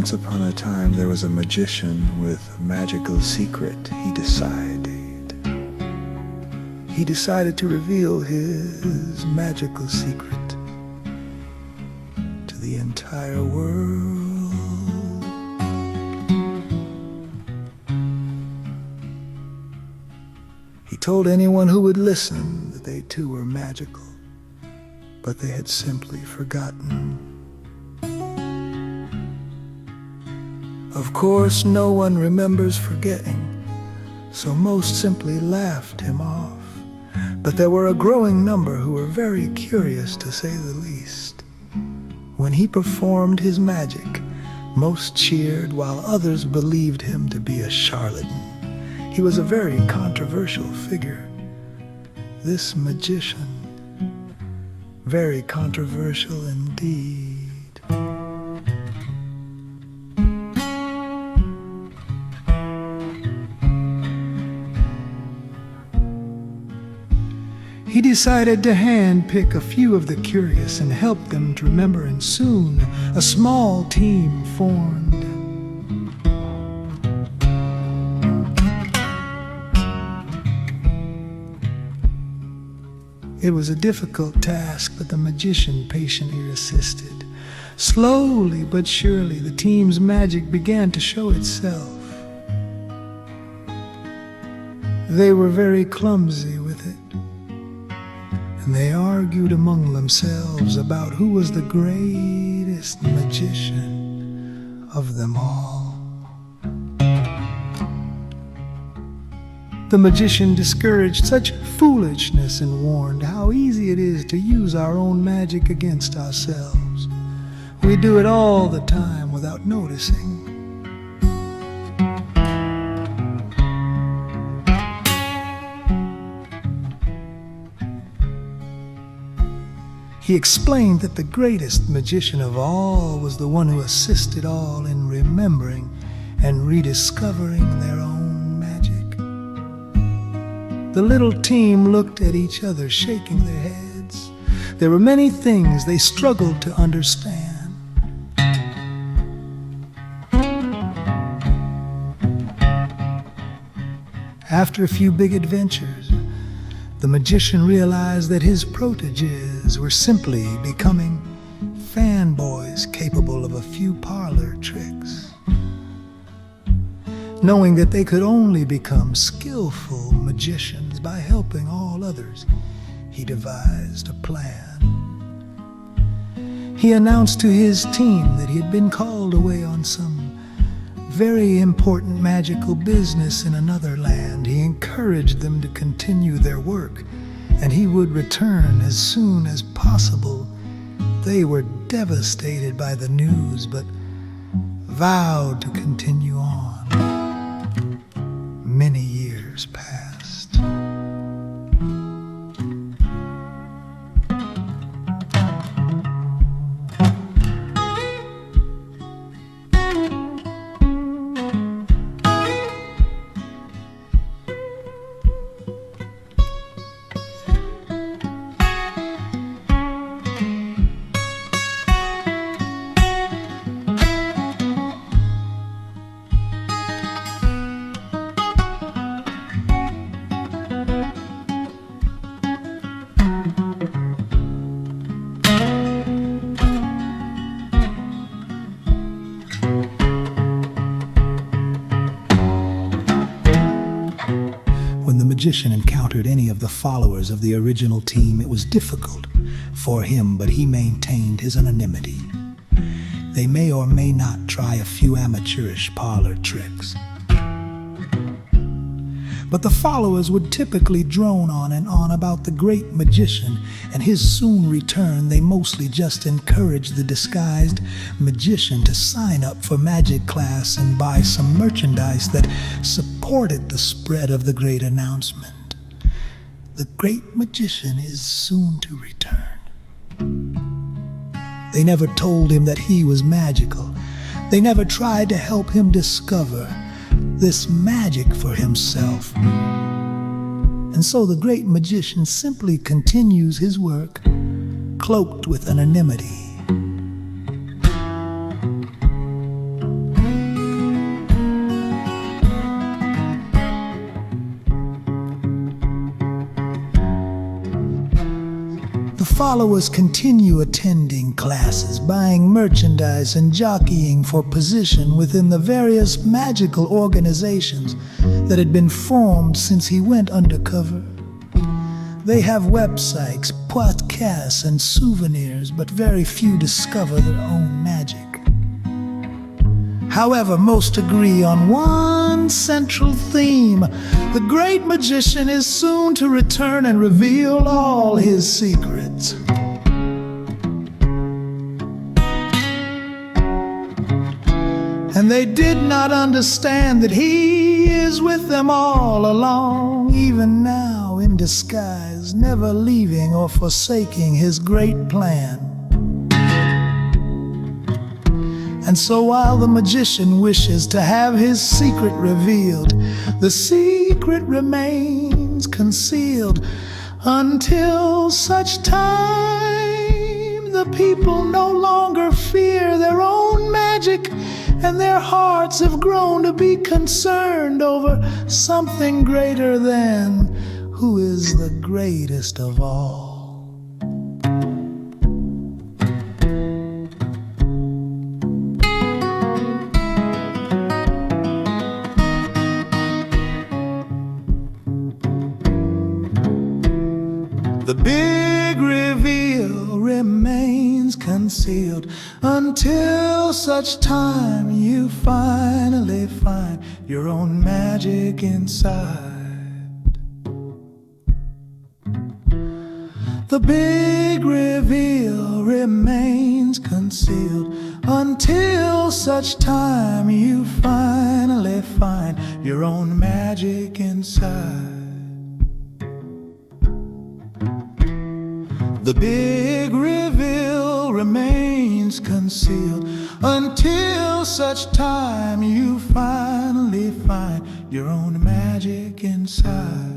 Once upon a time there was a magician with a magical secret. He decided to reveal his magical secret to the entire world. He told anyone who would listen that they too were magical, but they had simply forgotten. Of course, no one remembers forgetting, so most simply laughed him off. But there were a growing number who were very curious, to say the least. When he performed his magic, most cheered while others believed him to be a charlatan. He was a very controversial figure, this magician. Very controversial indeed. He decided to handpick a few of the curious and help them to remember, and soon a small team formed. It was a difficult task, but the magician patiently assisted. Slowly but surely, the team's magic began to show itself. They were very clumsy with it, and they argued among themselves about who was the greatest magician of them all. The magician discouraged such foolishness and warned how easy it is to use our own magic against ourselves. We do it all the time without noticing. He explained that the greatest magician of all was the one who assisted all in remembering and rediscovering their own magic. The little team looked at each other, shaking their heads. There were many things they struggled to understand. After a few big adventures, the magician realized that his protégés were simply becoming fanboys capable of a few parlor tricks. Knowing that they could only become skillful magicians by helping all others, he devised a plan. He announced to his team that he had been called away on some very important magical business in another land. He encouraged them to continue their work, and he would return as soon as possible. They were devastated by the news, but vowed to continue on. Many years passed. When the magician encountered any of the followers of the original team, it was difficult for him, but he maintained his anonymity. They may or may not try a few amateurish parlor tricks, but the followers would typically drone on and on about the great magician and his soon return. They mostly just encouraged the disguised magician to sign up for magic class and buy some merchandise that supported the spread of the great announcement. The great magician is soon to return. They never told him that he was magical. They never tried to help him discover this magic for himself. And so the great magician simply continues his work, cloaked with anonymity. The followers continue attending classes, buying merchandise, and jockeying for position within the various magical organizations that had been formed since he went undercover. They have websites, podcasts, and souvenirs, but very few discover their own magic. However, most agree on one central theme. The great magician is soon to return and reveal all his secrets. And they did not understand that he is with them all along, even now in disguise, never leaving or forsaking his great plan. And so while the magician wishes to have his secret revealed, the secret remains concealed until such time the people no longer fear their own magic, and their hearts have grown to be concerned over something greater than who is the greatest of all. The big reveal remains concealed until such time you finally find your own magic inside. The big reveal remains concealed until such time you finally find your own magic inside. The big reveal remains concealed until such time you finally find your own magic inside.